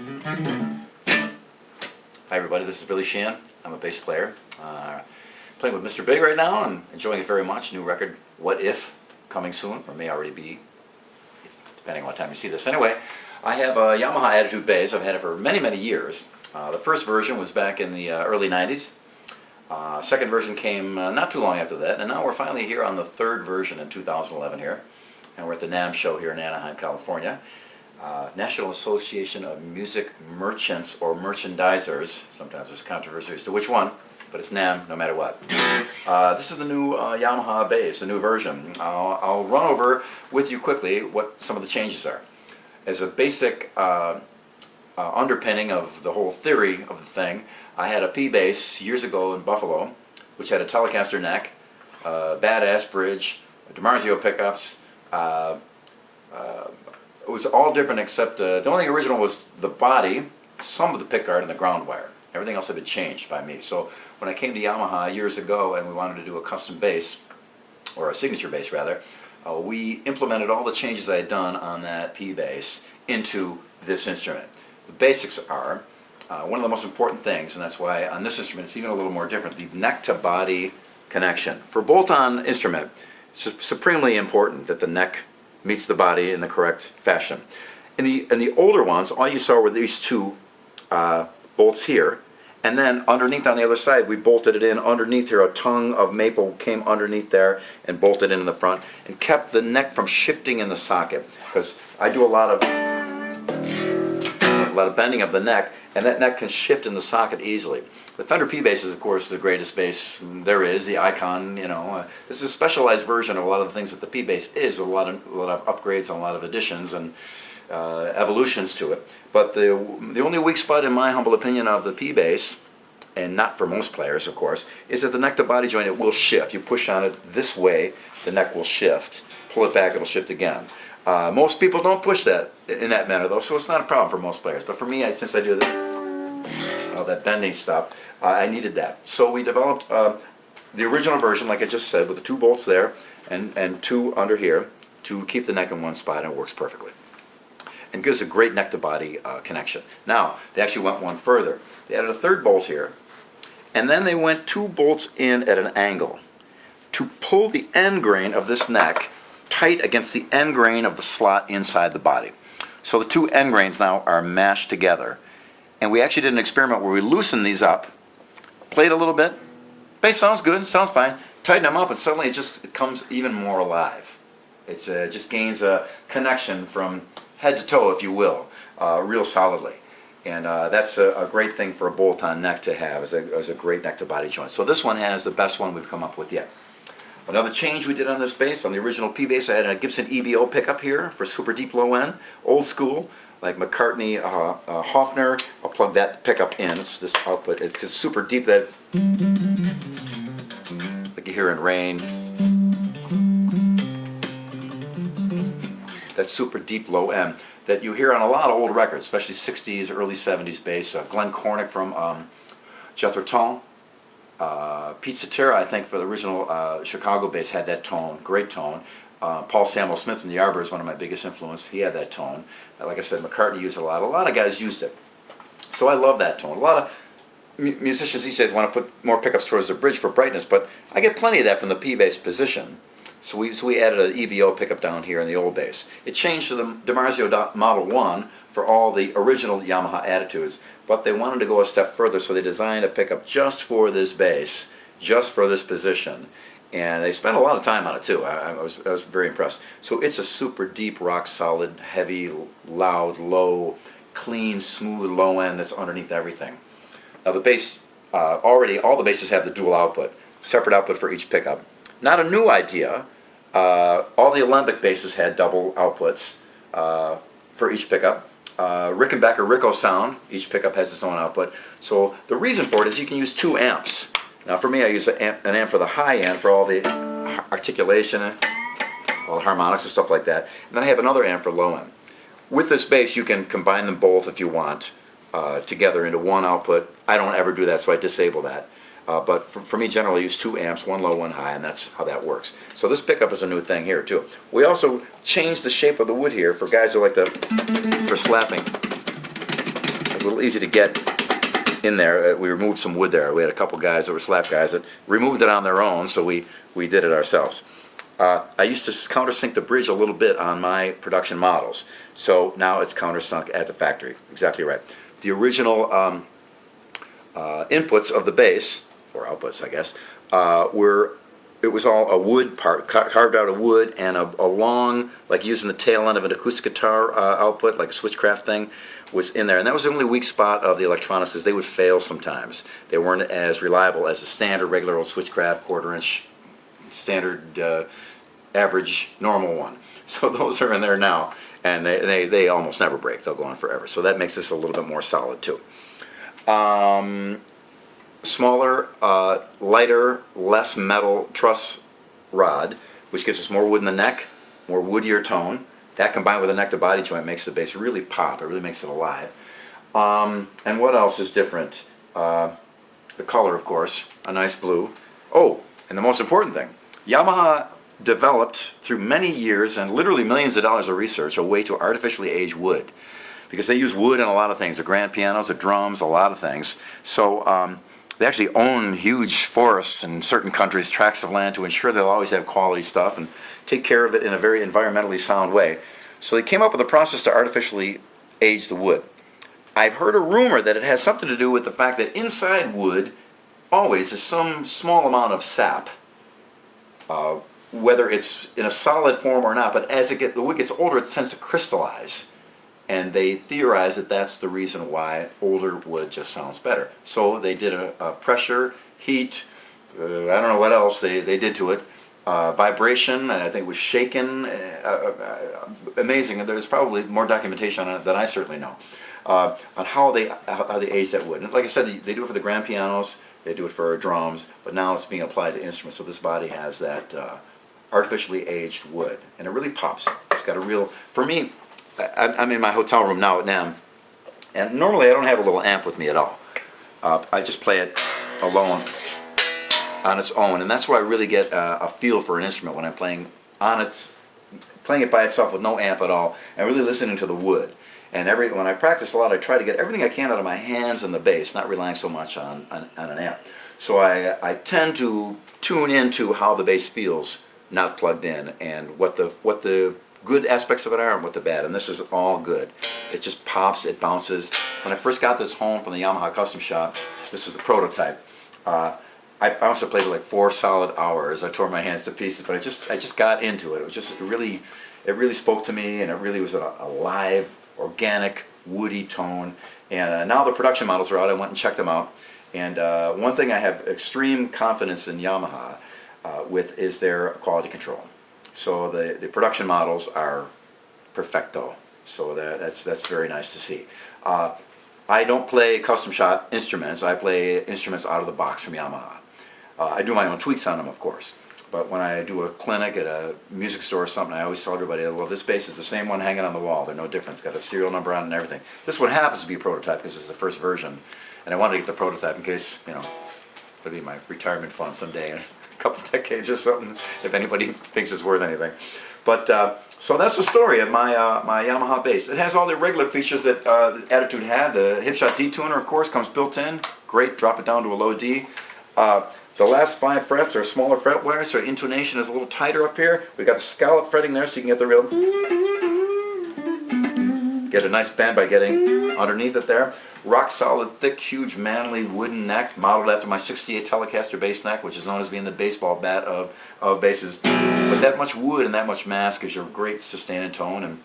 Hi everybody, this is Billy Sheehan. I'm a bass player. Playing with Mr. Big right now and enjoying it very much. New record, What If, coming soon, or may already be, depending on what time you see this. Anyway, I have a Yamaha Attitude bass. I've had it for many, many years. The first version was back in the early 90s. Second version came not too long after that, and now we're finally here on the third version in 2011 here. And we're at the NAMM show here in Anaheim, California. National Association of Music Merchants or Merchandisers. Sometimes there's controversy as to which one, but it's NAMM no matter what. This is the new Yamaha bass, the new version. I'll run over with you quickly what some of the changes are. As a basic underpinning of the whole theory of the thing, I had a P bass years ago in Buffalo, which had a Telecaster neck, badass bridge, DiMarzio pickups. It was all different except the only original was the body, some of the pickguard, and the ground wire. Everything else had been changed by me. So when I came to Yamaha years ago and we wanted to do a custom bass, or a signature bass rather, we implemented all the changes I had done on that P bass into this instrument. The basics are one of the most important things, and that's why on this instrument it's even a little more different, the neck to body connection. For a bolt-on instrument, it's supremely important that the neck meets the body in the correct fashion. In the older ones, all you saw were these two bolts here, and then underneath on the other side we bolted it in underneath here. A tongue of maple came underneath there and bolted in the front and kept the neck from shifting in the socket, because I do a lot of bending of the neck, and that neck can shift in the socket easily. The Fender P bass is, of course, the greatest bass there is, the icon. You know, this is a specialized version of a lot of the things that the P bass is, with a lot of upgrades and a lot of additions and evolutions to it. But the only weak spot, in my humble opinion, of the P bass, and not for most players, of course, is that the neck to body joint, it will shift. You push on it this way, the neck will shift. Pull it back, it'll shift again. Most people don't push that in that manner, though, so it's not a problem for most players. But for me, since I do all that bending stuff, I needed that. So we developed the original version, like I just said, with the two bolts there and two under here to keep the neck in one spot, and it works perfectly. And gives a great neck-to-body connection. Now, they actually went one further. They added a third bolt here, and then they went two bolts in at an angle to pull the end grain of this neck tight against the end grain of the slot inside the body. So the two end grains now are mashed together. And we actually did an experiment where we loosened these up, played a little bit, bass sounds good, sounds fine, tighten them up, and suddenly it comes even more alive. It just gains a connection from head to toe, if you will, real solidly. And that's a great thing for a bolt-on neck to have, as a great neck-to-body joint. So this one has the best one we've come up with yet. Another change we did on this bass, on the original P bass, I had a Gibson EBO pickup here for super deep low end, old school, like McCartney, Hofner. I'll plug that pickup in. It's this output. It's just super deep, that like you hear in Rain. That super deep low end that you hear on a lot of old records, especially 60s, early 70s bass. Glenn Cornick from Jethro Tull. Pete Cetera, I think, for the original Chicago bass, had that tone, great tone. Paul Samuel Smith from the Arbor is one of my biggest influences. He had that tone. Like I said, McCartney used it a lot. A lot of guys used it. So I love that tone. A lot of musicians these days want to put more pickups towards the bridge for brightness, but I get plenty of that from the P bass position. So we added an EVO pickup down here in the old bass. It changed to the DiMarzio Model 1 for all the original Yamaha Attitudes, but they wanted to go a step further, so they designed a pickup just for this bass, just for this position. And they spent a lot of time on it too. I was very impressed. So it's a super deep, rock solid, heavy, loud, low, clean, smooth low end that's underneath everything. Now the bass, already all the basses have the dual output, separate output for each pickup. Not a new idea. All the Olympic basses had double outputs for each pickup. Rickenbacker Rico sound, each pickup has its own output. So the reason for it is you can use two amps. Now for me, I use an amp for the high end for all the articulation, all the harmonics and stuff like that. And then I have another amp for low end. With this bass, you can combine them both if you want together into one output. I don't ever do that, so I disable that. But for me, generally, I use two amps, one low, one high, and that's how that works. So this pickup is a new thing here, too. We also changed the shape of the wood here for guys who like to, for slapping. little easy to get in there. We removed some wood there. We had a couple guys that were slap guys that removed it on their own, so we did it ourselves. I used to countersink the bridge a little bit on my production models, so now it's countersunk at the factory. Exactly right. The original inputs of the bass, or outputs I guess, it was all a wood part, carved out of wood, and a long, like using the tail end of an acoustic guitar output, like a switchcraft thing, was in there. And that was the only weak spot of the electronics, is they would fail sometimes. They weren't as reliable as a standard regular old switchcraft quarter-inch standard average normal one. So those are in there now, and they almost never break. They'll go on forever. So that makes this a little bit more solid too. Smaller, lighter, less metal truss rod, which gives us more wood in the neck, more woodier tone. That combined with a neck to body joint makes the bass really pop. It really makes it alive. And what else is different? The color, of course, a nice blue. Oh, and the most important thing, Yamaha developed through many years and literally millions of dollars of research a way to artificially age wood, because they use wood in a lot of things, the grand pianos, the drums, a lot of things. So they actually own huge forests in certain countries, tracts of land, to ensure they'll always have quality stuff and take care of it in a very environmentally sound way. So they came up with a process to artificially age the wood. I've heard a rumor that it has something to do with the fact that inside wood always is some small amount of sap, whether it's in a solid form or not, but as the wood gets older, it tends to crystallize. And they theorize that that's the reason why older wood just sounds better. So they did a pressure, heat, I don't know what else they did to it, vibration, I think it was shaken, amazing. There's probably more documentation on it than I certainly know, on how they age that wood. And like I said, they do it for the grand pianos, they do it for drums, but now it's being applied to instruments. So this body has that artificially aged wood, and it really pops. It's got a real, for me, I'm in my hotel room now at NAMM, and normally I don't have a little amp with me at all. I just play it alone on its own, and that's where I really get a feel for an instrument, when I'm playing it by itself with no amp at all, and really listening to the wood. And when I practice a lot, I try to get everything I can out of my hands and the bass, not relying so much on an amp. So I tend to tune into how the bass feels, not plugged in, and what the good aspects of it are and what the bad, and this is all good. It just pops, it bounces. When I first got this home from the Yamaha custom shop, this was the prototype. I also played it like 4 solid hours. I tore my hands to pieces, but I just got into it. It was just it really spoke to me, and it really was a live, organic, woody tone. And now the production models are out. I went and checked them out. And one thing I have extreme confidence in Yamaha with is their quality control. So the production models are perfecto. So that's very nice to see. I don't play custom shot instruments. I play instruments out of the box from Yamaha. I do my own tweaks on them, of course. But when I do a clinic at a music store or something, I always tell everybody, well, this bass is the same one hanging on the wall. They're no different. It's got a serial number on it and everything. This one happens to be a prototype because it's the first version. And I wanted to get the prototype in case, it'll be my retirement fund someday in a couple decades or something, if anybody thinks it's worth anything. But so that's the story of my my Yamaha bass. It has all the regular features that the Attitude had. The hipshot D tuner, of course, comes built in. Great, drop it down to a low D. The last 5 frets are smaller fret wear, so intonation is a little tighter up here. We got the scallop fretting there, so you can get the real, get a nice bend by getting underneath it there. Rock solid, thick, huge, manly wooden neck, modeled after my '68 Telecaster bass neck, which is known as being the baseball bat of basses. But that much wood and that much mass gives you a great sustain and tone,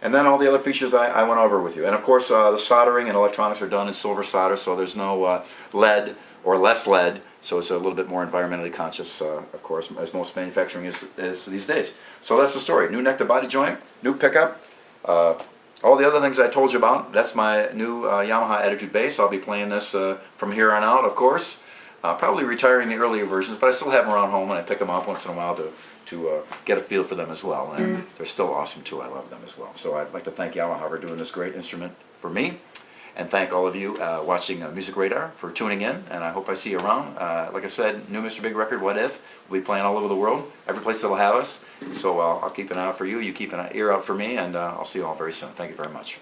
and then all the other features I went over with you. And of course, the soldering and electronics are done in silver solder, so there's no lead or less lead, so it's a little bit more environmentally conscious, of course, as most manufacturing is these days. So that's the story. New neck to body joint, new pickup, all the other things I told you about. That's my new Yamaha Attitude bass. I'll be playing this from here on out, of course. Probably retiring the earlier versions, but I still have them around home, and I pick them up once in a while to get a feel for them as well. And they're still awesome too. I love them as well. So I'd like to thank Yamaha for doing this great instrument for me, and thank all of you watching Music Radar for tuning in, and I hope I see you around. Like I said, new Mr. Big record, What If? We'll be playing all over the world, every place that'll have us. So I'll keep an eye out for you, you keep an ear out for me, and I'll see you all very soon. Thank you very much.